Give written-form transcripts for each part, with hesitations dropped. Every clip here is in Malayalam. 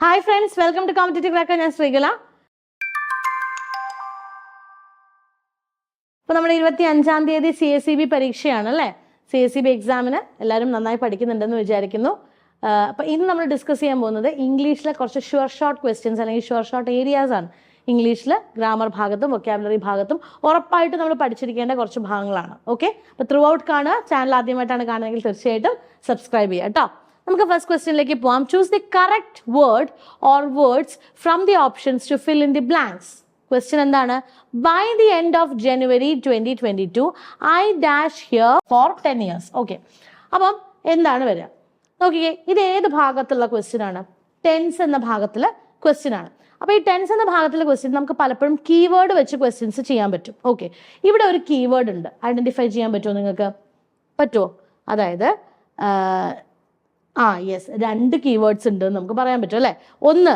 Hi friends, welcome to Competitive Cracker. ഞാൻ ശ്രീകല. അപ്പോൾ നമ്മുടെ 25-ാം തീയതി CSEB പരീക്ഷയാണ് അല്ലേ? CSEB എക്സാമിന് എല്ലാവരും നന്നായി പഠിക്കുന്നുണ്ടെന്ന് വിചാരിക്കുന്നു. അപ്പോൾ ഇന്ന് നമ്മൾ ഡിസ്കസ് ചെയ്യാൻ പോകുന്നത് ഇംഗ്ലീഷിലെ കുറച്ച് ഷുവർ ഷോർട്ട് ക്വസ്റ്റ്യൻസ് അല്ലെങ്കിൽ ഷുവർ ഷോർട്ട് ഏരിയാസ് ആണ്. ഇംഗ്ലീഷിൽ ഗ്രാമർ ഭാഗത്തും വൊക്കാബുലറി ഭാഗത്തും ഉറപ്പായിട്ട് നമ്മൾ പഠിച്ചിരിക്കേണ്ട കുറച്ച് ഭാഗങ്ങളാണ്. ഓക്കെ, അപ്പോൾ ത്രൂ ഔട്ട് കാണുക. ചാനൽ ആദ്യമായിട്ടാണ് കാണുന്നതെങ്കിൽ തീർച്ചയായിട്ടും സബ്സ്ക്രൈബ് ചെയ്യുക കേട്ടോ. നമുക്ക് ഫസ്റ്റ് ക്വസ്റ്റ്യനിലേക്ക് പോവാം. Choose the correct word or words from the options to fill in the blanks. Question എന്താണ്? By the end of January 2022 I dash here for 10 years. Okay, അപ്പം എന്താണ് വരിക നോക്കിക്കേ. ഇത് ഏത് ഭാഗത്തുള്ള ക്വസ്റ്റ്യൻ ആണ്? ടെൻസ് എന്ന ഭാഗത്തിലെ ക്വസ്റ്റ്യൻ ആണ്. അപ്പോൾ ഈ ടെൻസ് എന്ന ഭാഗത്തിലെ ക്വസ്റ്റ്യൻ നമുക്ക് പലപ്പോഴും കീവേഡ് വെച്ച് ക്വസ്റ്റ്യൻസ് ചെയ്യാൻ പറ്റും. ഓക്കെ, ഇവിടെ ഒരു കീവേഡ് ഉണ്ട്. ഐഡന്റിഫൈ ചെയ്യാൻ പറ്റുമോ നിങ്ങൾക്ക്? പറ്റുമോ? അതായത് യെസ്, 2 കീവേഡ്സ് ഉണ്ട് എന്ന് നമുക്ക് പറയാൻ പറ്റും അല്ലേ? ഒന്ന്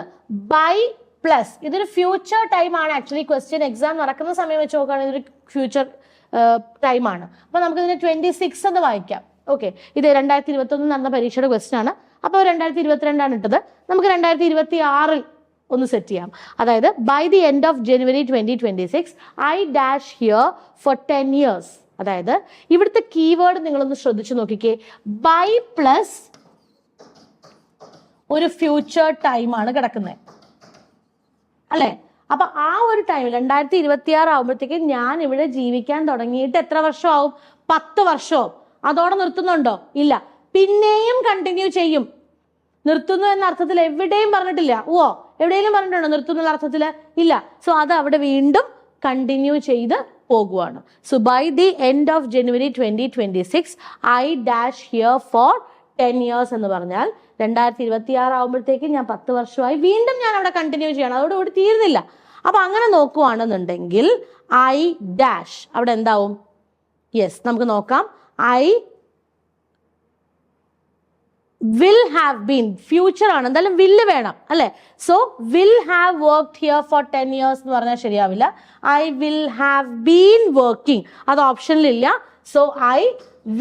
ബൈ പ്ലസ്. ഇതൊരു ഫ്യൂച്ചർ ടൈം ആണ്. ആക്ച്വലി ക്വസ്റ്റ്യൻ എക്സാം നടക്കുന്ന സമയം വെച്ച് നോക്കുകയാണെങ്കിൽ ഇതൊരു ഫ്യൂച്ചർ ടൈമാണ്. അപ്പോൾ നമുക്കിതിന് 26 എന്ന് വായിക്കാം. ഓക്കെ, ഇത് 2021 നടന്ന പരീക്ഷയുടെ ക്വസ്റ്റ്യൻ ആണ്. അപ്പോൾ 2022 ഇട്ടത്. നമുക്ക് 2026 ഒന്ന് സെറ്റ് ചെയ്യാം. അതായത് by the end of January 2026 I dash here for 10 years. അതായത് ഇവിടുത്തെ കീവേഡ് നിങ്ങളൊന്ന് ശ്രദ്ധിച്ചു നോക്കിക്കേ. ബൈ പ്ലസ് ഒരു ഫ്യൂച്ചർ ടൈമാണ് കിടക്കുന്നത് അല്ലേ? അപ്പൊ ആ ഒരു ടൈമിൽ 2026 ആകുമ്പോഴത്തേക്ക് ഞാൻ ഇവിടെ ജീവിക്കാൻ തുടങ്ങിയിട്ട് എത്ര വർഷമാവും? 10 വർഷവും. അതോടെ നിർത്തുന്നുണ്ടോ? ഇല്ല, പിന്നെയും കണ്ടിന്യൂ ചെയ്യും. നിർത്തുന്നു എന്ന അർത്ഥത്തിൽ എവിടെയും പറഞ്ഞിട്ടില്ല. എവിടെയെങ്കിലും പറഞ്ഞിട്ടുണ്ടോ നിർത്തുന്നു എന്ന അർത്ഥത്തിൽ? ഇല്ല. സോ അത് അവിടെ വീണ്ടും കണ്ടിന്യൂ ചെയ്ത് പോകുവാണ്. So by the end of January 2026 I dash here for 10 years എന്ന് പറഞ്ഞാൽ 2026 ആകുമ്പോഴത്തേക്ക് ഞാൻ 10 വർഷമായി, വീണ്ടും ഞാൻ അവിടെ കണ്ടിന്യൂ ചെയ്യണം. അതോടുകൂടി തീർന്നില്ല. അപ്പൊ അങ്ങനെ നോക്കുവാണെന്നുണ്ടെങ്കിൽ ഐ ഡാഷ് അവിടെ എന്താവും? യെസ്, നമുക്ക് നോക്കാം. I will have been, future ആണ്, എന്തായാലും വില്ല് വേണം അല്ലെ? So will have worked here for 10 years എന്ന് പറഞ്ഞാൽ ശരിയാവില്ല. I will have been working, അത് ഓപ്ഷനിലില്ല. So I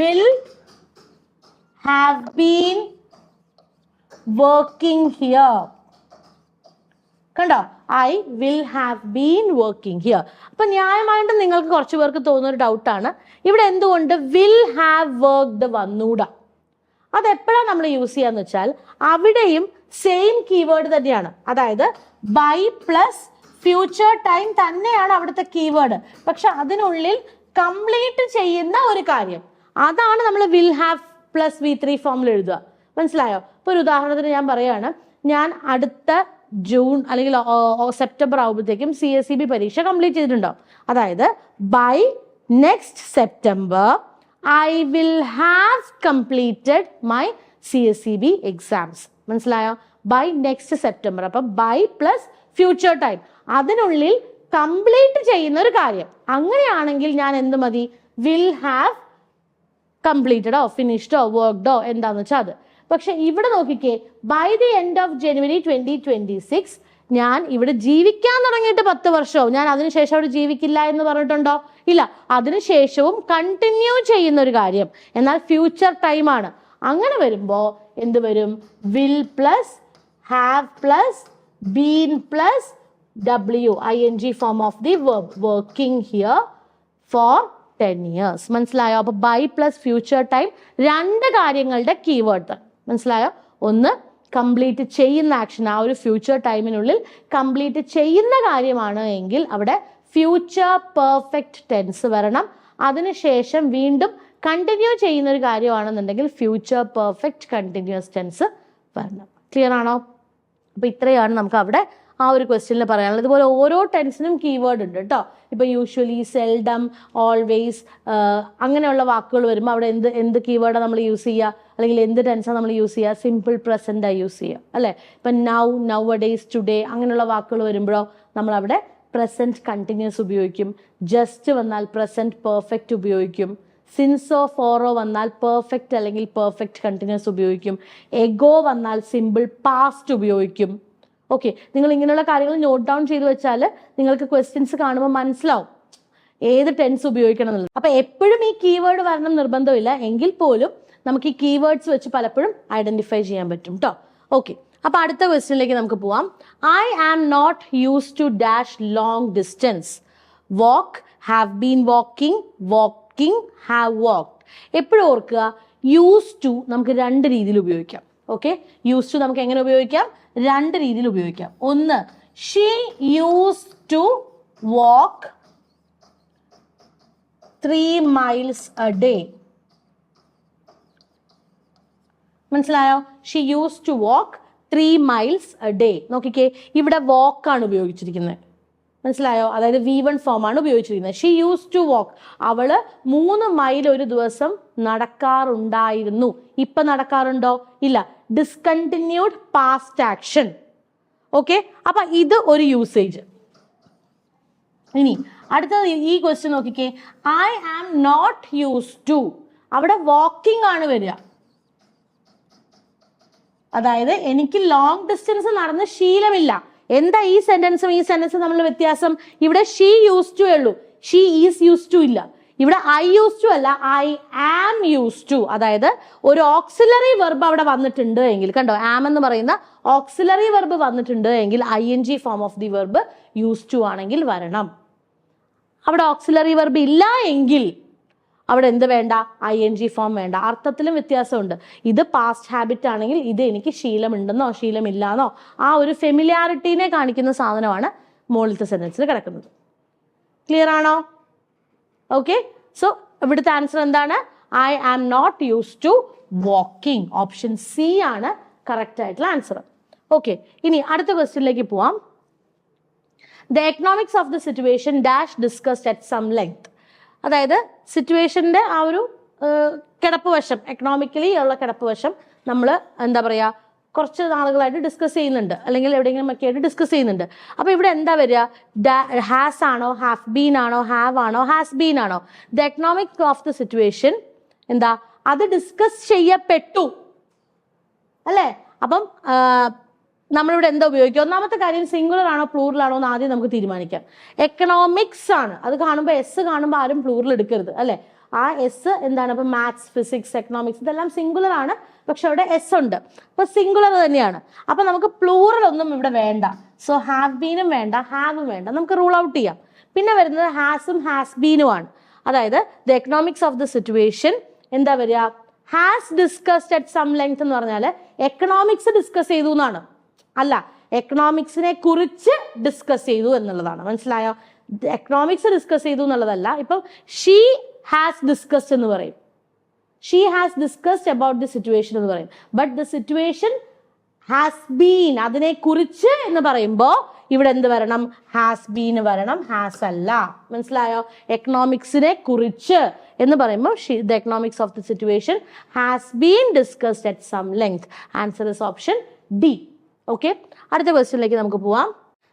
will have been working here. കണ്ടോ? I will have been working here. അപ്പൊ ന്യായമായിട്ടും നിങ്ങൾക്ക് കുറച്ചു പേർക്ക് തോന്നുന്ന ഒരു ഡൗട്ടാണ്, ഇവിടെ എന്തുകൊണ്ട് വിൽ ഹാവ് വർക്ക്ഡ് വന്നൂടാ? അതെപ്പോഴാണ് നമ്മൾ യൂസ് ചെയ്യാന്ന് വെച്ചാൽ അവിടെയും സെയിം കീവേഡ് തന്നെയാണ്. അതായത് ബൈ പ്ലസ് ഫ്യൂച്ചർ ടൈം തന്നെയാണ് അവിടുത്തെ കീവേഡ്. പക്ഷെ അതിനുള്ളിൽ കംപ്ലീറ്റ് ചെയ്യുന്ന ഒരു കാര്യം, അതാണ് നമ്മൾ വിൽ ഹാവ് പ്ലസ് V3 ഫോമിൽ എഴുതുക. മനസ്സിലായോ? ഇപ്പൊ ഒരു ഉദാഹരണത്തിന് ഞാൻ പറയാണ്, ഞാൻ അടുത്ത ജൂൺ അല്ലെങ്കിൽ സെപ്റ്റംബർ ആകുമ്പോഴത്തേക്കും CSEB പരീക്ഷ കംപ്ലീറ്റ് ചെയ്തിട്ടുണ്ടോ? അതായത് by next September I will have completed my CSEB exams. മനസ്സിലായോ? By next September. അപ്പൊ ബൈ പ്ലസ് ഫ്യൂച്ചർ ടൈം, അതിനുള്ളിൽ കംപ്ലീറ്റ് ചെയ്യുന്ന ഒരു കാര്യം. അങ്ങനെയാണെങ്കിൽ ഞാൻ എന്ത് മതി? വിൽ ഹാവ് കംപ്ലീറ്റഡോ ഫിനിഷ്ഡോ വർക്ക്ഡോ എന്താന്ന് വെച്ചാൽ അത്. പക്ഷെ ഇവിടെ നോക്കിക്കേ, by the end of January 2026 ഞാൻ ഇവിടെ ജീവിക്കാൻ തുടങ്ങിയിട്ട് 10 വർഷവും. ഞാൻ അതിനുശേഷം അവിടെ ജീവിക്കില്ല എന്ന് പറഞ്ഞിട്ടുണ്ടോ? ഇല്ല, അതിനുശേഷവും കണ്ടിന്യൂ ചെയ്യുന്ന ഒരു കാര്യം, എന്നാൽ ഫ്യൂച്ചർ ടൈമാണ്. അങ്ങനെ വരുമ്പോ എന്ത് വരും? Will plus have plus been plus WING form of the verb, working here for 10 years. മനസ്സിലായോ? അപ്പൊ ബൈ പ്ലസ് ഫ്യൂച്ചർ ടൈം 2 കാര്യങ്ങളുടെ കീവേഡ്. മനസ്സിലായോ? ഒന്ന് കംപ്ലീറ്റ് ചെയ്യുന്ന ആക്ഷൻ, ആ ഒരു ഫ്യൂച്ചർ ടൈമിനുള്ളിൽ കംപ്ലീറ്റ് ചെയ്യുന്ന കാര്യമാണ് എങ്കിൽ അവിടെ ഫ്യൂച്ചർ പെർഫെക്റ്റ് ടെൻസ് വരണം. അതിനുശേഷം വീണ്ടും കണ്ടിന്യൂ ചെയ്യുന്ന ഒരു കാര്യമാണെന്നുണ്ടെങ്കിൽ ഫ്യൂച്ചർ പെർഫെക്റ്റ് കണ്ടിന്യൂസ് ടെൻസ് വരണം. ക്ലിയർ ആണോ? അപ്പൊ ഇത്രയാണ് നമുക്ക് അവിടെ ആ ഒരു ക്വസ്റ്റ്യനിൽ പറയാനുള്ളത്. ഇതുപോലെ ഓരോ ടെൻസിനും കീവേഡ് ഉണ്ട് കേട്ടോ. ഇപ്പൊ യൂഷ്വലി, സെൽഡം, ഓൾവേസ് അങ്ങനെയുള്ള വാക്കുകൾ വരുമ്പോൾ അവിടെ എന്ത് കീവേഡാണ് നമ്മൾ യൂസ് ചെയ്യുക, അല്ലെങ്കിൽ എന്ത് ടെൻസാണ് നമ്മൾ യൂസ് ചെയ്യുക? സിമ്പിൾ പ്രസന്റാണ് യൂസ് ചെയ്യുക അല്ലേ? ഇപ്പൊ നൗ, നൗ ഡേയ്സ്, ടുഡേ അങ്ങനെയുള്ള വാക്കുകൾ വരുമ്പോഴോ നമ്മൾ അവിടെ പ്രസന്റ് കണ്ടിന്യൂസ് ഉപയോഗിക്കും. ജസ്റ്റ് വന്നാൽ പ്രസന്റ് പെർഫെക്റ്റ് ഉപയോഗിക്കും. സിൻസോ ഫോറോ വന്നാൽ പെർഫെക്റ്റ് അല്ലെങ്കിൽ പെർഫെക്റ്റ് കണ്ടിന്യൂസ് ഉപയോഗിക്കും. എഗോ വന്നാൽ സിമ്പിൾ പാസ്റ്റ് ഉപയോഗിക്കും. ഓക്കെ, നിങ്ങൾ ഇങ്ങനെയുള്ള കാര്യങ്ങൾ നോട്ട് ഡൗൺ ചെയ്ത് വെച്ചാൽ നിങ്ങൾക്ക് ക്വസ്റ്റ്യൻസ് കാണുമ്പോൾ മനസ്സിലാവും ഏത് ടെൻസ് ഉപയോഗിക്കണം എന്നുള്ളത്. അപ്പൊ എപ്പോഴും ഈ കീവേഡ് വരണം നിർബന്ധമില്ല, എങ്കിൽ പോലും നമുക്ക് ഈ കീവേഡ്സ് വെച്ച് പലപ്പോഴും ഐഡന്റിഫൈ ചെയ്യാൻ പറ്റും കേട്ടോ. ഓക്കെ, അപ്പൊ അടുത്ത ക്വസ്റ്റ്യനിലേക്ക് നമുക്ക് പോവാം. I am not use to dash long distance. Walk, have been walking, walking, have walked. എപ്പോഴും ഓർക്കുക, യൂസ് ടു നമുക്ക് രണ്ട് രീതിയിൽ ഉപയോഗിക്കാം. ഓക്കെ, യൂസ് ടു നമുക്ക് എങ്ങനെ ഉപയോഗിക്കാം? രണ്ട് രീതിയിൽ ഉപയോഗിക്കാം. ഒന്ന്, she use to walk 3 miles a day. മനസ്സിലായോ? She use to walk 3 miles a day. നോക്കിക്കേ, ഇവിടെ വാക്കാണ് ഉപയോഗിച്ചിരിക്കുന്നത്. മനസ്സിലായോ? അതായത് V1 ഫോമാണ് ഉപയോഗിച്ചിരിക്കുന്നത്. ഷീ യൂസ് ടു വാക്ക്, അവള് 3 മൈൽ ഒരു ദിവസം നടക്കാറുണ്ടായിരുന്നു. ഇപ്പൊ നടക്കാറുണ്ടോ? ഇല്ല. Discontinued past action. ഓക്കെ, അപ്പൊ ഇത് ഒരു യൂസേജ്. ഇനി അടുത്തത് ഈ ക്വസ്റ്റ്യൻ നോക്കിക്കേ. I am not use to, അവിടെ വാക്കിംഗ് ആണ് വരിക. അതായത് എനിക്ക് ലോങ് ഡിസ്റ്റൻസ് നടന്ന് ശീലമില്ല. എന്താ ഈ സെന്റൻസും ഈ സെന്റൻസും തമ്മിലുള്ള വ്യത്യാസം? ഇവിടെ ഷീ യൂസ് ടു ഉള്ളൂ, ഷീ ഈസ് യൂസ് ടു ഇല്ല. ഇവിടെ ഐ യൂസ് ടു അല്ല, ഐ ആം യൂസ് ടു. അതായത് ഒരു ഓക്സിലറി വെർബ് അവിടെ വന്നിട്ടുണ്ട് എങ്കിൽ, കണ്ടോ, ആം എന്ന് പറയുന്ന ഓക്സിലറി വെർബ് വന്നിട്ടുണ്ട് എങ്കിൽ ING form of the verb use to ആണെങ്കിൽ വരണം. അവിടെ ഓക്സിലറി വെർബ് ഇല്ല എങ്കിൽ അവിടെ എന്ത് വേണ്ട? ING ഫോം വേണ്ട. അർത്ഥത്തിലും വ്യത്യാസമുണ്ട്. ഇത് പാസ്റ്റ് ഹാബിറ്റ് ആണെങ്കിൽ ഇത് എനിക്ക് ശീലമുണ്ടെന്നോ ശീലമില്ലാന്നോ ആ ഒരു ഫെമിലിയാരിറ്റീനെ കാണിക്കുന്ന സാധനമാണ് മുകളിലത്തെ സെന്റൻസിൽ കിടക്കുന്നത്. ക്ലിയർ ആണോ? ഓക്കെ, സോ ഇവിടുത്തെ ആൻസർ എന്താണ്? I am not use to walking. Option C ആണ് കറക്റ്റ് ആയിട്ടുള്ള ആൻസർ. ഓക്കെ, ഇനി അടുത്ത ക്വസ്റ്റ്യനിലേക്ക് പോവാം. The economics of the situation dash discussed at some length. അതായത് സിറ്റുവേഷൻ്റെ ആ ഒരു കിടപ്പ് വശം, എക്കണോമിക്കലി ഉള്ള കിടപ്പ് വശം നമ്മൾ എന്താ പറയുക, കുറച്ച് നാളുകളായിട്ട് ഡിസ്കസ് ചെയ്യുന്നുണ്ട്, അല്ലെങ്കിൽ എവിടെയെങ്കിലും ഒക്കെ ആയിട്ട് ഡിസ്കസ് ചെയ്യുന്നുണ്ട്. അപ്പോൾ ഇവിടെ എന്താ വരിക? ഹാസ് ആണോ, ഹാവ് ബീൻ ആണോ, ഹാവ് ആണോ, ഹാസ് ബീൻ ആണോ? The economics of the situation എന്താ? അത് ഡിസ്കസ് ചെയ്യപ്പെട്ടു അല്ലേ? അപ്പം നമ്മളിവിടെ എന്താ ഉപയോഗിക്കുക? ഒന്നാമത്തെ കാര്യം സിംഗുലർ ആണോ പ്ലൂറൽ ആണോ എന്ന് ആദ്യം നമുക്ക് തീരുമാനിക്കാം. എക്കണോമിക്സ് ആണ്, അത് കാണുമ്പോൾ എസ് കാണുമ്പോൾ ആരും പ്ലൂറൽ എടുക്കരുത് അല്ലേ? ആ എസ് എന്താണ്? ഇപ്പം മാത്സ്, ഫിസിക്സ്, എക്കണോമിക്സ് ഇതെല്ലാം സിംഗുലർ ആണ്, പക്ഷെ അവിടെ എസ് ഉണ്ട്. അപ്പൊ സിംഗുലർ തന്നെയാണ്. അപ്പൊ നമുക്ക് പ്ലൂറൽ ഒന്നും ഇവിടെ വേണ്ട. സോ ഹാവ് ബീനും വേണ്ട, ഹാവും വേണ്ട, നമുക്ക് റൂൾ ഔട്ട് ചെയ്യാം. പിന്നെ വരുന്നത് ഹാസും ഹാസ് ബീനും ആണ്. അതായത് the economics of the situation എന്താ വരിക? Has discussed at some length എന്ന് പറഞ്ഞാൽ എക്കണോമിക്സ് ഡിസ്കസ് ചെയ്തു എന്നാണ്, അല്ല എക്കണോമിക്സിനെ കുറിച്ച് ഡിസ്കസ് ചെയ്തു എന്നുള്ളതാണ്. മനസ്സിലായോ? എക്കണോമിക്സ് ഡിസ്കസ് ചെയ്തു എന്നുള്ളതല്ല. ഇപ്പം ഷീ ഹാസ് ഡിസ്കസ്ഡ് എന്ന് പറയും, she has discussed about the situation എന്ന് പറയും. But the situation has been, അതിനെ കുറിച്ച് എന്ന് പറയുമ്പോൾ ഇവിടെ എന്ത് വരണം? ഹാസ് ബീൻ വരണം, ഹാസ് അല്ല. മനസ്സിലായോ? എക്കണോമിക്സിനെ കുറിച്ച് എന്ന് പറയുമ്പോൾ the economics of the situation has been discussed at some length. Answer is option D. Okay, അടുത്ത ക്വസ്റ്റ്യനിലേക്ക് നമുക്ക് പോവാം.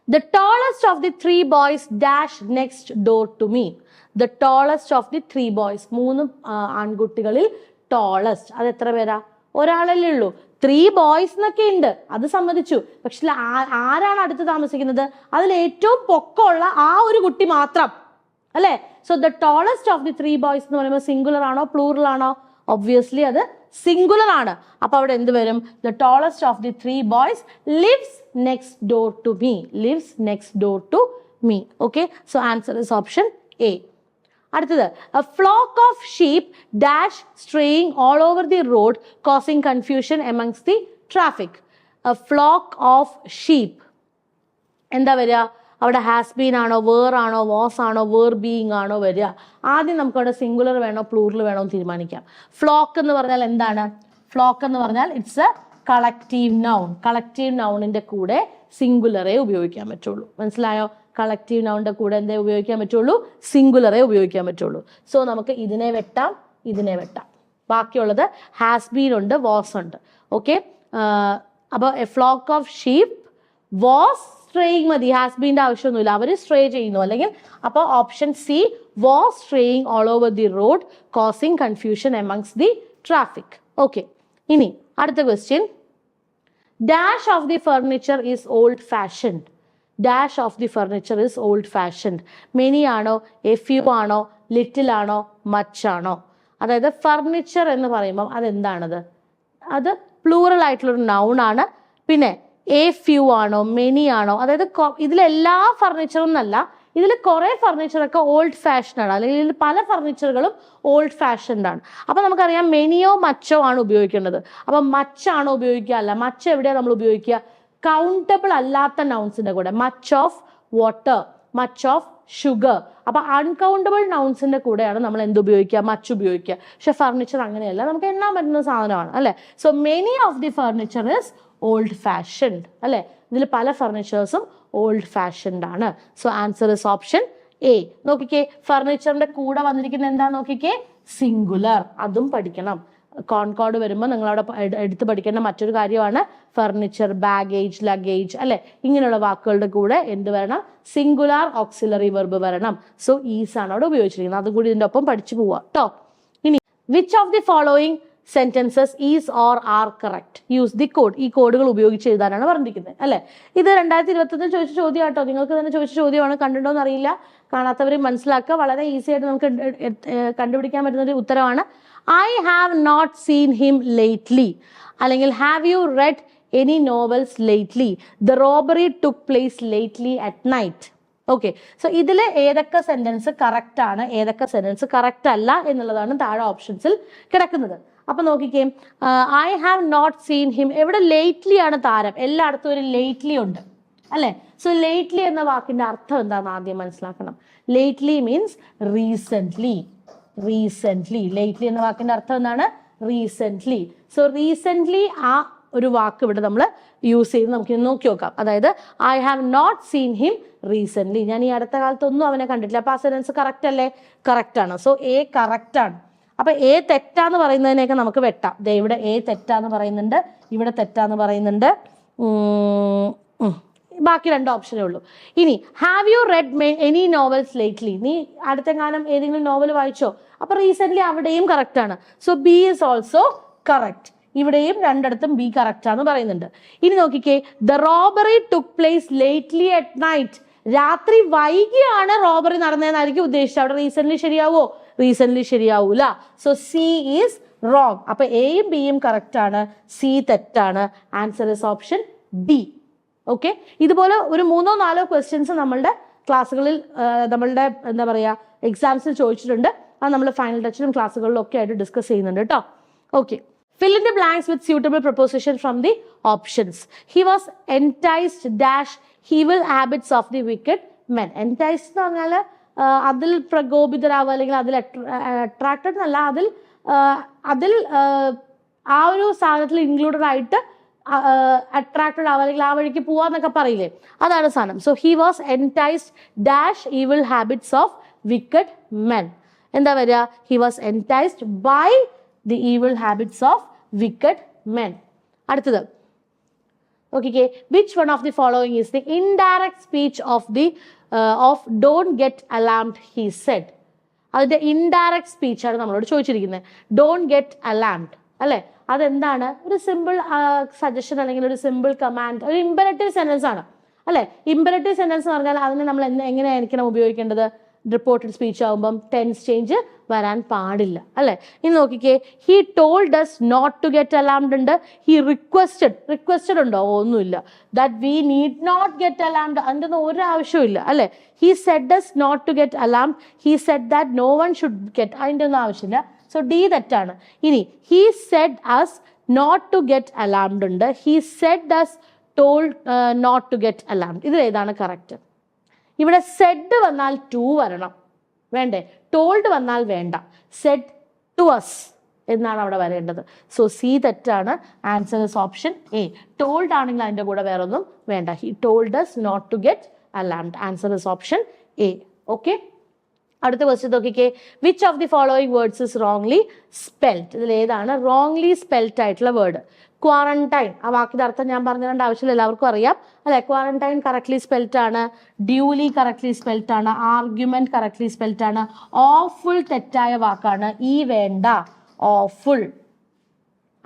The tallest of the 3 boys dash next door to me. The tallest of the 3 boys, 3 ആൺകുട്ടികളിൽ ടോളസ്റ്റ് അത് എത്ര പേരാ? ഒരാളല്ലേ ഉള്ളൂ. 3 boys എന്നൊക്കെ ഉണ്ട്, അത് സമ്മതിച്ചു. പക്ഷെ ആരാണ് അടുത്ത് താമസിക്കുന്നത്? അതിൽ ഏറ്റവും പൊക്കമുള്ള ആ ഒരു കുട്ടി മാത്രം അല്ലേ? So the tallest of the 3 boys എന്ന് പറയുമ്പോൾ സിംഗുലർ ആണോ പ്ലൂറൽ ആണോ? ഒബ്വിയസ്ലി അത് സിംഗുലർ ആണ്. അപ്പൊ അവിടെ എന്ത് വരും? The tallest of the 3 boys lives next door to me. Lives next door to me. Okay, so answer is option A. അടുത്തത്, a flock of sheep dash straying all over the road causing confusion amongst the traffic. A flock of sheep എന്താ വരിക? അവിടെ ഹാസ് ബീൻ ആണോ, വേർ ആണോ, വാസ് ആണോ, വേർ ബീയിങ് ആണോ വരിക? ആദ്യം നമുക്ക് അവിടെ സിംഗുലർ വേണോ പ്ലൂറൽ വേണോ എന്ന് തീരുമാനിക്കാം. ഫ്ലോക്ക് എന്ന് പറഞ്ഞാൽ എന്താണ്? ഫ്ലോക്ക് എന്ന് പറഞ്ഞാൽ it's a collective noun. Collective നൗണിന്റെ കൂടെ സിംഗുലറേ ഉപയോഗിക്കാൻ പറ്റുള്ളൂ. മനസ്സിലായോ? കളക്റ്റീവ് നൗണിന്റെ കൂടെ എന്തേ ഉപയോഗിക്കാൻ പറ്റുള്ളൂ? സിംഗുലറേ ഉപയോഗിക്കാൻ പറ്റുള്ളൂ. സോ നമുക്ക് ഇതിനെ വെട്ടാം, ഇതിനെ വെട്ടാം. ബാക്കിയുള്ളത് ഹാസ് ബീൻ ഉണ്ട്, വാസ് ഉണ്ട്. ഓക്കെ, അപ്പോൾ a flock of sheep was straying മതി, ഹാസ് ബീൻ്റെ ആവശ്യമൊന്നുമില്ല, അവർ സ്ട്രേ ചെയ്യുന്നു. അല്ലെങ്കിൽ അപ്പോൾ option C, was straying all over the road causing confusion amongst the traffic. Okay, ഇനി അടുത്ത question. Dash of the furniture is old fashioned. Dash of the furniture is old fashioned. Many ആണോ, എ ഫ്യൂ ആണോ, ലിറ്റിൽ ആണോ, മച്ച് ആണോ? അതായത് ഫർണിച്ചർ എന്ന് പറയുമ്പം അതെന്താണത്? അത് പ്ലൂറൽ ആയിട്ടുള്ളൊരു നൗൺ ആണ്. പിന്നെ എ ഫ്യൂ ആണോ, മെനി ആണോ, അതായത് ഇതിലെല്ലാ ഫർണിച്ചറും എന്നല്ല, ഇതിൽ കുറെ ഫർണിച്ചറൊക്കെ ഓൾഡ് ഫാഷനാണ്, അല്ലെങ്കിൽ ഇതിൽ പല ഫർണിച്ചറുകളും ഓൾഡ് ഫാഷൻഡ് ആണ്. അപ്പൊ നമുക്കറിയാം മെനിയോ മച്ചോ ആണ് ഉപയോഗിക്കേണ്ടത്. അപ്പൊ മച്ചാണോ ഉപയോഗിക്കുക? അല്ല. മച്ച് എവിടെയാണ് നമ്മൾ ഉപയോഗിക്കുക? കൗണ്ടബിൾ അല്ലാത്ത നൗൺസിന്റെ കൂടെ. Much of water, much of sugar. അപ്പൊ അൺകൗണ്ടബിൾ നൗൺസിന്റെ കൂടെയാണ് നമ്മൾ എന്ത് ഉപയോഗിക്കുക? മച്ച് ഉപയോഗിക്കുക. പക്ഷെ ഫർണിച്ചർ അങ്ങനെയല്ല, നമുക്ക് എണ്ണാൻ പറ്റുന്ന സാധനമാണ് അല്ലെ. So many of the furniture is old fashioned അല്ലെ. ഇതിൽ പല ഫർണിച്ചേഴ്സും ഓൾഡ് ഫാഷൻഡ് ആണ്. So answer is option A. നോക്കിക്കേ, ഫർണിച്ചറിന്റെ കൂടെ വന്നിരിക്കുന്ന എന്താ നോക്കിക്കേ? സിംഗുലർ. അതും പഠിക്കണം. കോൺകോർഡ് വരുമ്പോൾ നിങ്ങൾ അവിടെ എടുത്ത് പഠിക്കേണ്ട മറ്റൊരു കാര്യമാണ് ഫർണിച്ചർ, ബാഗേജ്, ലഗേജ് അല്ലെ. ഇങ്ങനെയുള്ള വാക്കുകളുടെ കൂടെ എന്ത് വരണം? സിംഗുലാർ ഓക്സിലറി വെർബ് വരണം. സോ ഈസ് ആണ് അവിടെ ഉപയോഗിച്ചിരിക്കുന്നത്. അതും കൂടി ഇതിന്റെ ഒപ്പം പഠിച്ചു പോവാ കേട്ടോ. ഇനി which of the following sentences is or are correct? Use the code. ഈ കോഡുകൾ ഉപയോഗിച്ച് എഴുതാനാണ് പറഞ്ഞിരിക്കുന്നത് അല്ലെ. ഇത് 2021 ചോദിച്ച ചോദ്യം കേട്ടോ. നിങ്ങൾക്ക് തന്നെ ചോദിച്ച ചോദ്യമാണ്. കണ്ടിട്ടുണ്ടോ എന്ന് അറിയില്ല. കാണാത്തവരെ മനസ്സിലാക്കുക. വളരെ ഈസി ആയിട്ട് നമുക്ക് കണ്ടുപിടിക്കാൻ പറ്റുന്ന ഒരു ഉത്തരവാണ്. I have not seen him lately. അല്ലെങ്കിൽ have you read any novels lately? The robbery took place lately at night. Okay. So ഇതിൽ ഏതൊക്കെ സെന്റൻസ് കറക്റ്റ് ആണ്, ഏതൊക്കെ സെന്റൻസ് കറക്റ്റ് അല്ല എന്നുള്ളതാണ് താഴെ ഓപ്ഷൻസിൽ കിടക്കുന്നത്. അപ്പൊ നോക്കിക്കേ, I have not seen him. എവിടെ ലേറ്റ്ലി ആണ് താരം? എല്ലായിടത്തും ഒരു ലേറ്റ്ലി ഉണ്ട് അല്ലെ. സോ ലേറ്റ്ലി എന്ന വാക്കിന്റെ അർത്ഥം എന്താണെന്ന് ആദ്യം മനസ്സിലാക്കണം. Lately means recently. Recently. Lately എന്ന വാക്കിന്റെ അർത്ഥം എന്താണ്? റീസെന്റ്ലി. സോ റീസെന്റ്ലി ആ ഒരു വാക്ക് ഇവിടെ നമ്മൾ യൂസ് ചെയ്ത് നമുക്ക് നോക്കി നോക്കാം. അതായത് I have not seen him recently. ഞാൻ ഈ അടുത്ത കാലത്തൊന്നും അവനെ കണ്ടിട്ടില്ല. അപ്പൊ ആ സെന്റൻസ് കറക്റ്റ് അല്ലേ? കറക്റ്റ് ആണ്. സോ എ കറക്റ്റ് ആണ്. അപ്പൊ എ തെറ്റാന്ന് പറയുന്നതിനെയൊക്കെ നമുക്ക് വെട്ടാം. ദേ ഇവിടെ എ തെറ്റാന്ന് പറയുന്നുണ്ട്, ഇവിടെ തെറ്റാന്ന് പറയുന്നുണ്ട്. ബാക്കി 2 ഓപ്ഷനേ ഉള്ളൂ. ഇനി have you red any novels lately? നീ അടുത്ത കാലം ഏതെങ്കിലും നോവൽ വായിച്ചോ? അപ്പൊ റീസെന്റ് അവിടെയും കറക്റ്റ് ആണ്. So B is also correct. ഇവിടെയും 2 ബി കറക്റ്റ് ആണെന്ന് പറയുന്നുണ്ട്. ഇനി നോക്കിക്കേ, the robbery took place lately at night. രാത്രി വൈകിയാണ് റോബറി നടന്നതെന്നായിരിക്കും ഉദ്ദേശിച്ചത്. അവിടെ റീസെന്റ് ശരിയാവോ? റീസെന്റ് ശരിയാവൂല. So C is wrong. അപ്പൊ എയും ബിയും കറക്റ്റ് ആണ്, സി തെറ്റാണ്. Answer is option D. Okay. ഇതുപോലെ ഒരു 3-4 ക്വസ്റ്റ്യൻസ് നമ്മളുടെ ക്ലാസ്സുകളിൽ നമ്മളുടെ എന്താ പറയാ എക്സാംസിൽ ചോദിച്ചിട്ടുണ്ട്. അത് നമ്മൾ ഫൈനൽ ടച്ചിലും ക്ലാസ്സുകളിലും ഒക്കെ ആയിട്ട് ഡിസ്കസ് ചെയ്യുന്നുണ്ട് കേട്ടോ. Okay. Fill in the blanks with suitable preposition from the options. He was enticed dash evil habits of the wicked men. Enticed എന്ന് പറഞ്ഞാൽ അതിൽ പ്രകോപിതരാവുക, അല്ലെങ്കിൽ അതിൽ അട്രാക്റ്റഡ് എന്നല്ല, അതിൽ ആ ഒരു സാധനത്തിൽ ഇൻക്ലൂഡഡ് ആയിട്ട് അട്രാക്റ്റഡ് ആവുക, അല്ലെങ്കിൽ ആ വഴിക്ക് പോവാന്നൊക്കെ പറയില്ലേ, അതാണ് സാധനം. So he was enticed dash evil habits of wicked men. എന്താ വരിക? He was enticed by the evil habits of wicked men. അടുത്തത് നോക്കിക്കേ, which one of the following is the indirect speech of don't get alarmed he said. അതിന്റെ ഇൻഡയറക്റ്റ് സ്പീച്ചാണ് നമ്മളോട് ചോദിച്ചിരിക്കുന്നത്. ഡോണ്ട് ഗെറ്റ് അലാംഡ് അല്ലെ. അതെന്താണ്? ഒരു സിമ്പിൾ സജഷൻ അല്ലെങ്കിൽ ഒരു സിമ്പിൾ കമാൻഡ്, ഒരു ഇമ്പരറ്റീവ് സെന്റൻസ് ആണ് അല്ലെ. ഇമ്പരറ്റീവ് സെന്റൻസ് എന്ന് പറഞ്ഞാൽ അതിനെ നമ്മൾ എങ്ങനെയായിരിക്കണം ഉപയോഗിക്കേണ്ടത്? റിപ്പോർട്ടഡ് സ്പീച്ച് ആകുമ്പം ടെൻസ് ചേഞ്ച് വരാൻ പാടില്ല അല്ലെ. ഇനി നോക്കിക്കേ, he told us not to get alarmed ഉണ്ട്. ഹി റിക്വസ്റ്റഡ് ഉണ്ടോ? ഒന്നുമില്ല. That we need not get alarmed, അതിൻ്റെ ഒന്നും ഒരു ആവശ്യമില്ല അല്ലെ. He said us not to get alarmed. He said that no one should get, അതിൻ്റെ ഒന്നും ആവശ്യമില്ല. സോ ഡി തെറ്റാണ്. ഇനി he said us not to get alarmed ഉണ്ട്. He said us told not to get alarmed. ഇതിൽ ഏതാണ് കറക്റ്റ്? ഇവിടെ സെഡ് വന്നാൽ ടു വരണം, വേണ്ടേ? ടോൾഡ് വന്നാൽ വേണ്ട. സെഡ് ടു അസ് എന്നാണ് അവിടെ വരേണ്ടത്. സോ സി തെറ്റാണ്. Answer is option A. Told ആണെങ്കിൽ അതിൻ്റെ കൂടെ വേറെ ഒന്നും വേണ്ട. He told us not to get alarmed. Answer is option A. Okay. അടുത്ത ക്വസ്റ്റ്യൻ നോക്കിക്കേ, which of the following words is wrongly spelled? ഇതിൽ ഏതാണ് റോങ്ലി സ്പെൽഡ് ആയിട്ടുള്ള വേർഡ്? ക്വാറന്റൈൻ. ആ വാക്കിന്റെ അർത്ഥം ഞാൻ പറഞ്ഞു തരേണ്ട ആവശ്യമില്ല, എല്ലാവർക്കും അറിയാം അല്ലെ. ക്വാറന്റൈൻ കറക്റ്റ്ലി സ്പെൽഡ് ആണ്. ഡ്യൂലി കറക്റ്റ്ലി സ്പെൽഡ് ആണ്. ആർഗ്യുമെന്റ് കറക്റ്റ്ലി സ്പെൽഡ് ആണ്. ഓഫുൾ തെറ്റായ വാക്കാണ്. ഈ വേണ്ട, ഓഫുൾ.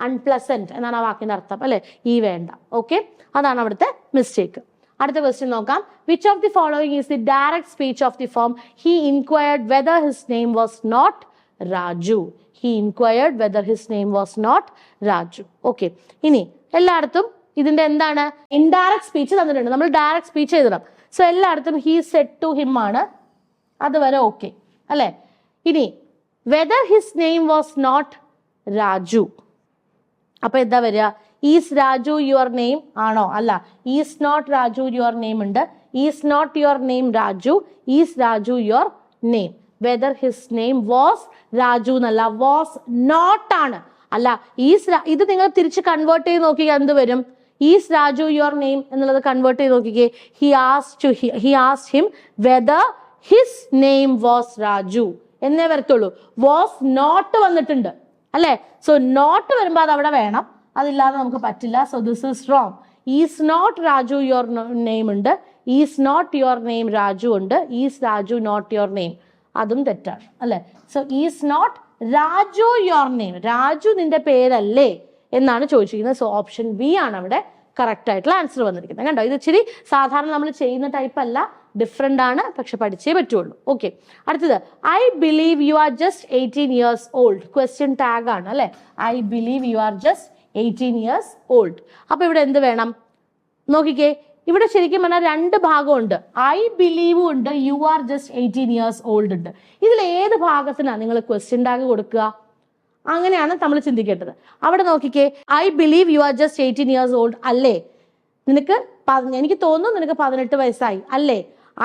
അൺപ്ലസന്റ് എന്നാണ് ആ വാക്കിന്റെ അർത്ഥം അല്ലെ. ഈ വേണ്ട. ഓക്കെ, അതാണ് അവിടുത്തെ മിസ്റ്റേക്ക്. അടുത്ത ക്വസ്റ്റ്യൻ നോക്കാം. Which of the following is the direct speech of the form he inquired whether his name was not Raju? He inquired whether his name was not Raju. Okay. ഇനി എല്ലായിടത്തും ഇതിന്റെ എന്താണ് ഇൻഡയറക്റ്റ് സ്പീച്ച് തന്നിട്ടുണ്ട്, നമ്മൾ ഡയറക്റ്റ് സ്പീച്ച് എഴുതണം. സോ എല്ലായിടത്തും ഹി സെഡ് ടു ഹിം ആണ്, അതുവരെ ഓക്കെ അല്ലെ. ഇനി whether his name was not Raju, അപ്പൊ എന്താ വരിക? ഈസ് രാജു യുവർ നെയിം ആണോ? അല്ല. Is not Raju your name ഉണ്ട്. Is not your name Raju, is Raju your name. Whether his name was Raju എന്നല്ല, വാസ് നോട്ട് ആണ്. അല്ല, ഇത് നിങ്ങൾ തിരിച്ച് കൺവേർട്ട് ചെയ്ത് നോക്കിയാൽ എന്ത് വരും? ഈസ് രാജു യുവർ നെയിം എന്നുള്ളത് കൺവേർട്ട് ചെയ്ത് നോക്കിക്കേ. He asked him whether his name was Raju എന്നേ വരത്തുള്ളൂ. വാസ് നോട്ട് വന്നിട്ടുണ്ട് അല്ലെ. സോ നോട്ട് വരുമ്പോൾ അത് അവിടെ വേണം, അതില്ലാതെ നമുക്ക് പറ്റില്ല. So this is wrong. Is not Raju your name ഉണ്ട്, is not your name Raju ഉണ്ട്, is Raju not your name, അതും തെറ്റാണ് അല്ലെ. So is not Raju your name, Raju നിന്റെ പേരല്ലേ എന്നാണ് ചോദിച്ചിരിക്കുന്നത്. സോ ഓപ്ഷൻ ബി ആണ് അവിടെ കറക്റ്റ് ആയിട്ടുള്ള ആൻസർ വന്നിരിക്കുന്നത്. കണ്ടോ, ഇത് ഇച്ചിരി സാധാരണ നമ്മൾ ചെയ്യുന്ന ടൈപ്പ് അല്ല, ഡിഫറെൻ്റ് ആണ്, പക്ഷെ പഠിച്ചേ പറ്റുള്ളൂ. ഓക്കെ, അടുത്തത് I believe you are just 18 years old. Question tag ആണ് അല്ലെ. I believe you are just 18 years old. അപ്പൊ ഇവിടെ എന്ത് വേണം നോക്കിക്കേ. ഇവിടെ ശരിക്കും പറഞ്ഞാൽ രണ്ട് ഭാഗമുണ്ട്. ഐ ബിലീവും ഉണ്ട്, you are just 18 years old ഉണ്ട്. ഇതിൽ ഏത് ഭാഗത്തിനാണ് നിങ്ങൾ ക്വസ്റ്റ്യൻ ടാഗ് കൊടുക്കുക? അങ്ങനെയാണ് നമ്മൾ ചിന്തിക്കേണ്ടത്. അവിടെ നോക്കിക്കേ, I believe you are just 18 years old അല്ലേ. നിനക്ക് എനിക്ക് തോന്നുന്നു നിനക്ക് 18 വയസ്സായി അല്ലേ.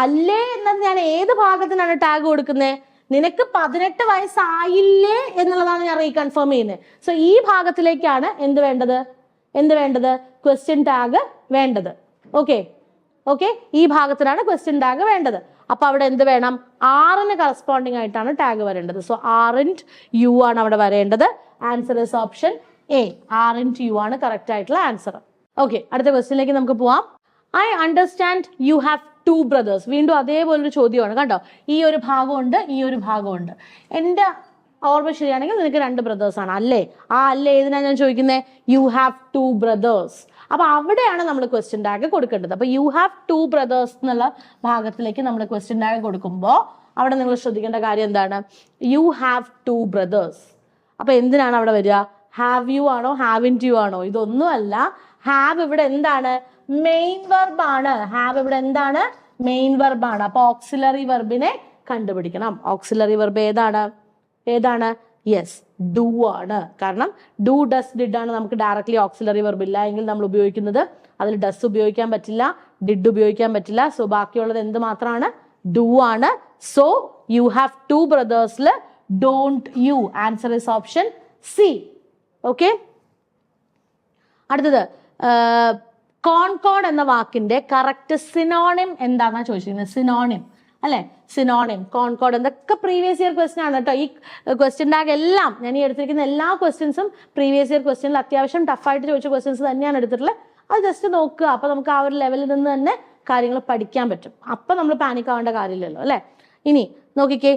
അല്ലേ എന്നത് ഞാൻ ഏത് ഭാഗത്തിനാണ് ടാഗ് കൊടുക്കുന്നത്? നിനക്ക് 18 വയസ്സായില്ലേ എന്നുള്ളതാണ് ഞാൻ റീകൺഫേം ചെയ്യുന്നത്. സോ ഈ ഭാഗത്തിലേക്കാണ് എന്ത് വേണ്ടത്? ക്വസ്റ്റ്യൻ ടാഗ് വേണ്ടത്. ഓക്കെ, ഈ ഭാഗത്തിനാണ് ക്വസ്റ്റ്യൻ ടാഗ് വേണ്ടത്. അപ്പൊ അവിടെ എന്ത് വേണം? ആറിന് കറസ്പോണ്ടിങ് ആയിട്ടാണ് ടാഗ് വരേണ്ടത്. സോ ആറിൻറ്റ് യു ആണ് അവിടെ വരേണ്ടത്. Answer is option A. Aren't you ആണ് കറക്റ്റ് ആയിട്ടുള്ള ആൻസർ. ഓക്കെ, അടുത്ത ക്വസ്റ്റ്യനിലേക്ക് നമുക്ക് പോവാം. I understand you have 2 brothers. വീണ്ടും അതേപോലൊരു ചോദ്യമാണ്. കണ്ടോ, ഈ ഒരു ഭാഗമുണ്ട്, ഈ ഒരു ഭാഗമുണ്ട്. എൻ്റെ ഓർമ്മ ശരിയാണെങ്കിൽ നിനക്ക് 2 brothers ആണ് അല്ലേ. അല്ലേ ഏതിനാ ഞാൻ ചോദിക്കുന്നത്? U have 2 brothers. അപ്പൊ അവിടെയാണ് നമ്മൾ ക്വസ്റ്റ്യൻ ടാഗ് കൊടുക്കേണ്ടത്. അപ്പൊ യു ഹാവ് 2 brothers എന്നുള്ള ഭാഗത്തിലേക്ക് നമ്മൾ ക്വസ്റ്റ്യൻ ടാഗ് കൊടുക്കുമ്പോൾ അവിടെ നിങ്ങൾ ശ്രദ്ധിക്കേണ്ട കാര്യം എന്താണ്? U have 2 brothers. അപ്പൊ എന്തിനാണ് അവിടെ വരിക? ഹാവ് യു ആണോ ഹാവിൻറ്റ് യു ആണോ? ഇതൊന്നും അല്ല. ഹാവ് ഇവിടെ എന്താണ്? മെയിൻ വെർബ് ആണ്. ഹാവ് ഇവിടെ എന്താണ്? മെയിൻ വെർബ് ആണ്. അപ്പൊ ഓക്സിലറി വെർബിനെ കണ്ടുപിടിക്കണം. ഓക്സിലറി വെർബ് ഏതാണ്? യെസ്, ഡു ആണ്. കാരണം ഡു ഡസ് ഡിഡ് ആണ് നമുക്ക് ഡയറക്ട്ലി ഓക്സിലറി വെർബ് ഇല്ല എങ്കിൽ നമ്മൾ ഉപയോഗിക്കുന്നത്. അതിൽ ഡസ് ഉപയോഗിക്കാൻ പറ്റില്ല, ഡിഡ് ഉപയോഗിക്കാൻ പറ്റില്ല. സോ ബാക്കിയുള്ളത് എന്ത് മാത്രമാണ്? ഡു ആണ്. So you have 2 brothers don't you. Answer is option C. Okay, അടുത്തത് കോൺകോഡ് എന്ന വാക്കിന്റെ കറക്റ്റ് സിനോണിം എന്താണെന്നാ ചോദിച്ചിരിക്കുന്നത്. സിനോണിം അല്ലെ, സിനോണിം, കോൺകോഡ് എന്തൊക്കെ പ്രീവിയസ് ഇയർ ക്വസ്റ്റ്യൻ ആണ് കേട്ടോ. ഈ ക്വസ്റ്റ്യൻ ടാഗ് എല്ലാം ഞാൻ ഈ എടുത്തിരിക്കുന്ന എല്ലാ ക്വസ്റ്റ്യൻസും പ്രീവിയസ് ഇയർ ക്വസ്റ്റ്യനിൽ അത്യാവശ്യം ടഫായിട്ട് ചോദിച്ച ക്വസ്റ്റ്യൻസ് തന്നെയാണ് എടുത്തിട്ടുള്ളത്. അത് ജസ്റ്റ് നോക്കുക. അപ്പൊ നമുക്ക് ആ ഒരു ലെവലിൽ നിന്ന് തന്നെ കാര്യങ്ങൾ പഠിക്കാൻ പറ്റും. അപ്പൊ നമ്മൾ പാനിക് ആവേണ്ട കാര്യമില്ലല്ലോ അല്ലെ. ഇനി നോക്കിക്കേ,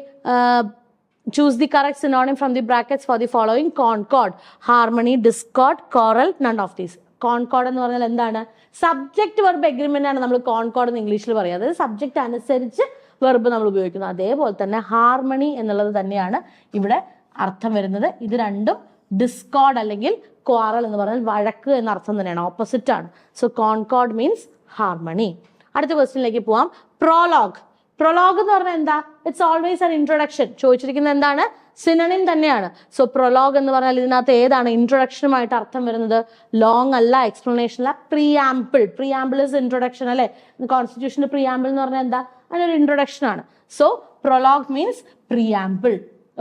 choose the correct synonym from the brackets for the following: concord, harmony, discord, choral, none of these. Concord എന്ന് പറഞ്ഞാൽ എന്താണ്? സബ്ജക്ട് വെർബ് എഗ്രിമെന്റ് ആണ് നമ്മൾ കോൺകോഡ് എന്ന് ഇംഗ്ലീഷിൽ പറയുക. അതായത് സബ്ജക്ട് അനുസരിച്ച് വെർബ് നമ്മൾ ഉപയോഗിക്കുന്നു. അതേപോലെ തന്നെ ഹാർമണി എന്നുള്ളത് തന്നെയാണ് ഇവിടെ അർത്ഥം വരുന്നത്. ഇത് രണ്ടും ഡിസ്കോഡ് അല്ലെങ്കിൽ ക്വാറൽ എന്ന് പറഞ്ഞാൽ വഴക്ക് എന്ന അർത്ഥം തന്നെയാണ്, ഓപ്പോസിറ്റ് ആണ്. So concord means harmony. അടുത്ത ക്വസ്റ്റ്യനിലേക്ക് പോവാം. പ്രൊലോഗ്. പ്രൊലോഗ് എന്ന് പറഞ്ഞാൽ എന്താ? It's always an introduction. ചോദിച്ചിരിക്കുന്നത് എന്താണ്? സിനണിം തന്നെയാണ്. സോ പ്രൊലോഗ് എന്ന് പറഞ്ഞാൽ ഇതിനകത്ത് ഏതാണ് ഇൻട്രൊഡക്ഷനുമായിട്ട് അർത്ഥം വരുന്നത്? ലോങ് അല്ല, എക്സ്പ്ലനേഷൻ അല്ല, പ്രിയാമ്പിൾ. പ്രിയാമ്പിൾ ഇസ് ഇൻട്രൊഡക്ഷൻ അല്ലെ. കോൺസ്റ്റിറ്റ്യൂഷന്റെ പ്രിയാമ്പിൾ എന്ന് പറഞ്ഞാൽ എന്താ? അതിനൊരു ഇൻട്രൊഡക്ഷൻ ആണ്. So prologue means preamble.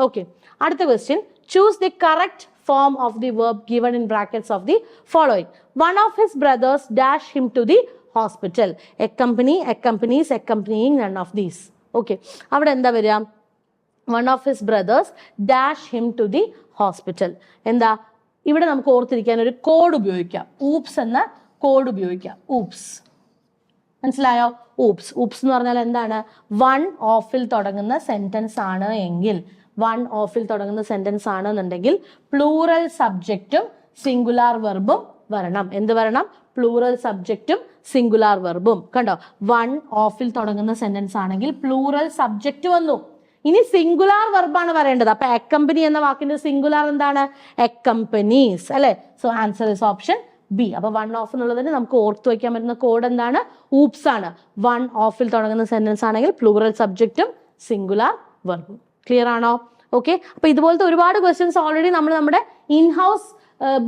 Okay, അടുത്ത question. Choose the correct form of the verb given in brackets of the following: one of his brothers dash him to the hospital. Accompany, accompanies, accompanying, none of these. Okay, അവിടെ എന്താ വരിക? one of his brothers dash him to the hospital. എന്താ ഇവിടെ നമുക്ക് ഓർത്തിരിക്കാൻ ഒരു കോഡ് ഉപയോഗിക്കാം. ഊപ്സ് എന്ന കോഡ് ഉപയോഗിക്കാം. ഊപ്സ്, മനസ്സിലായോ? ഊപ്സ്. ഊപ്സ് എന്ന് പറഞ്ഞാൽ എന്താണ്? വൺ ഓഫിൽ തുടങ്ങുന്ന സെന്റൻസ് ആണ് എങ്കിൽ, വൺ ഓഫിൽ തുടങ്ങുന്ന സെന്റൻസ് ആണെന്നുണ്ടെങ്കിൽ പ്ലൂറൽ സബ്ജക്റ്റും സിംഗുലാർ വെർബും വരണം. എന്ത് വരണം? പ്ലൂറൽ സബ്ജക്റ്റും സിംഗുലാർ വെർബും. കണ്ടോ, വൺ ഓഫിൽ തുടങ്ങുന്ന സെന്റൻസ് ആണെങ്കിൽ പ്ലൂറൽ സബ്ജക്റ്റ് വന്നു. ഇനി സിംഗുലാർ വെർബാണ് വരേണ്ടത്. അപ്പൊ അക്കമ്പനി എന്ന വാക്കിന്റെ സിംഗുലാർ എന്താണ്? അക്കമ്പനീസ് അല്ലെ. So answer is option B. അപ്പൊ വൺ ഓഫ് എന്നുള്ളതിന് നമുക്ക് ഓർത്തു വയ്ക്കാൻ പറ്റുന്ന കോഡ് എന്താണ്? ഊപ്സ് ആണ്. വൺ ഓഫിൽ തുടങ്ങുന്ന സെന്റൻസ് ആണെങ്കിൽ പ്ലൂറൽ സബ്ജക്റ്റും സിംഗുലാർ വെർബും. ക്ലിയർ ആണോ? ഓക്കെ. അപ്പൊ ഇതുപോലത്തെ ഒരുപാട് ക്വസ്റ്റ്യൻസ് ഓൾറെഡി നമ്മൾ നമ്മുടെ ഇൻ ഹൗസ്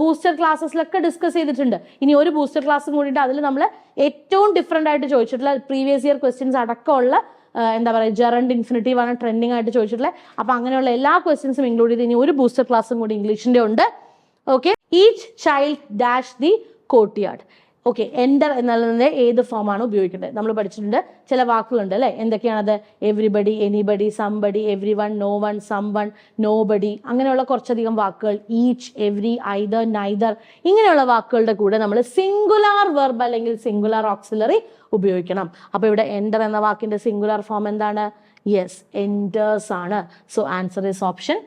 ബൂസ്റ്റർ ക്ലാസ്സസിലൊക്കെ ഡിസ്കസ് ചെയ്തിട്ടുണ്ട്. ഇനി ഒരു ബൂസ്റ്റർ ക്ലാസ്സും കൂടിയിട്ട് അതിൽ നമ്മൾ ഏറ്റവും ഡിഫറെന്റ് ആയിട്ട് ചോദിച്ചിട്ടുള്ള പ്രീവിയസ് ഇയർ ക്വസ്റ്റ്യൻസ് അടക്കമുള്ള എന്താ പറയുക ജെറണ്ട് ഇൻഫിനിറ്റീവ് ആണ് ട്രെൻഡിങ് ആയിട്ട് ചോദിച്ചിട്ടുള്ളത്. അപ്പൊ അങ്ങനെയുള്ള എല്ലാ ക്വസ്റ്റ്യൻസും ഇൻക്ലൂഡ് ചെയ്ത് ഇനി ഒരു ബൂസ്റ്റർ ക്ലാസ്സും കൂടി ഇംഗ്ലീഷിന്റെ ഉണ്ട്. Okay. Each child dash the courtyard. Okay. Enter എന്നുള്ളതിന്റെ ഏത് ഫോമാണ് ഉപയോഗിക്കേണ്ടത് നമ്മൾ പഠിച്ചിട്ടുണ്ട്. ചില വാക്കുകളുണ്ട് അല്ലെ, എന്തൊക്കെയാണത്? Everybody, anybody, somebody, everyone, no one, someone, nobody, അങ്ങനെയുള്ള കുറച്ചധികം വാക്കുകൾ. ഈച്ച്, എവ്രി, ഐദർ, നൈദർ, ഇങ്ങനെയുള്ള വാക്കുകളുടെ കൂടെ നമ്മൾ സിംഗുലാർ വെർബ് അല്ലെങ്കിൽ സിംഗുലാർ ഓക്സിലറി ഉപയോഗിക്കണം. അപ്പൊ ഇവിടെ എൻ്റർ എന്ന വാക്കിന്റെ സിംഗുലാർ ഫോം എന്താണ്? യെസ്, എൻറ്റേഴ്സ് ആണ്. So answer is option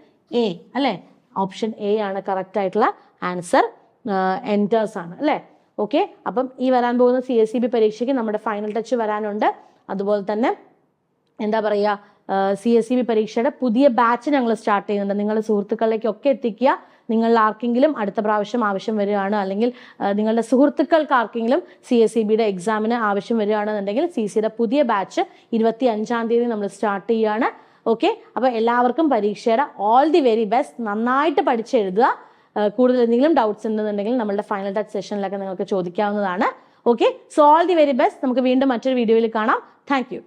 A അല്ലെ. ഓപ്ഷൻ എ ആണ് കറക്റ്റ് ആയിട്ടുള്ള ആൻസർ. എൻറ്റേഴ്സ് ആണ് അല്ലെ. ഓക്കെ. അപ്പം ഈ വരാൻ പോകുന്ന CSEB പരീക്ഷയ്ക്ക് നമ്മുടെ ഫൈനൽ ടച്ച് വരാനുണ്ട്. അതുപോലെ തന്നെ എന്താ പറയുക, CSEB പരീക്ഷയുടെ പുതിയ ബാച്ച് ഞങ്ങൾ സ്റ്റാർട്ട് ചെയ്യുന്നുണ്ട്. നിങ്ങളുടെ സുഹൃത്തുക്കളിലേക്കൊക്കെ എത്തിക്കുക. നിങ്ങളിൽ ആർക്കെങ്കിലും അടുത്ത പ്രാവശ്യം ആവശ്യം വരികയാണ്, അല്ലെങ്കിൽ നിങ്ങളുടെ സുഹൃത്തുക്കൾക്ക് ആർക്കെങ്കിലും CSEBയുടെ എക്സാമിന് ആവശ്യം വരികയാണെന്നുണ്ടെങ്കിൽ CCയുടെ പുതിയ ബാച്ച് 25-ാം തീയതി നമ്മൾ സ്റ്റാർട്ട് ചെയ്യുകയാണ്. ഓക്കെ. അപ്പോൾ എല്ലാവർക്കും പരീക്ഷയുടെ ഓൾ ദി വെരി ബെസ്റ്റ്. നന്നായിട്ട് പഠിച്ചെഴുതുക. കൂടുതൽ എന്തെങ്കിലും ഡൗട്ട്സ് ഉണ്ടെന്നുണ്ടെങ്കിൽ നമ്മുടെ ഫൈനൽ ടച്ച് സെഷനിലൊക്കെ നിങ്ങൾക്ക് ചോദിക്കാവുന്നതാണ്. Okay. So all the very best. നമുക്ക് വീണ്ടും മറ്റൊരു വീഡിയോയിൽ കാണാം. Thank U.